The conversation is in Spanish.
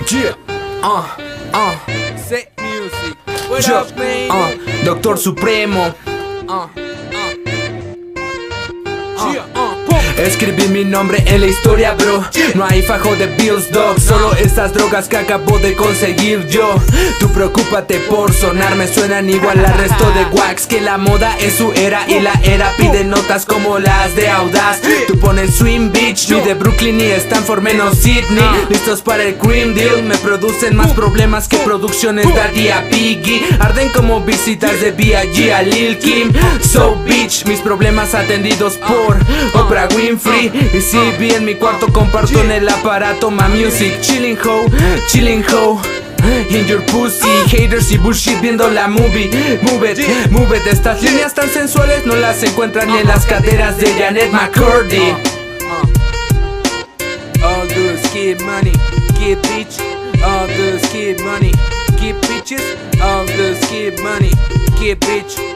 Yeah, Set music. What yo, up, man? Doctor Supremo. Escribí mi nombre en la historia, bro. No hay fajo de Bills, dog. Solo estas drogas que acabo de conseguir yo. Tú preocúpate por sonar, me suenan igual al resto de wax. Que la moda es su era y la era pide notas como las de Audaz. Tú pones Swing Beach, ni de Brooklyn ni Stanford menos Sydney. Listos para el Cream Deal, me producen más problemas que producciones Daddy a Biggie. Arden como visitas de B.I.G. a Lil Kim. So bitch, mis problemas atendidos por Oprah Winfrey. Y si vi en mi cuarto comparto en el aparato my music. Chilling ho, in your pussy. Haters y bullshit viendo la movie. Move it, estas líneas tan sensuales no las encuentran ni en las caderas de Janet McCurdy. All do is get money, get bitch. All do is get money, get bitches. All do is get money, get bitch.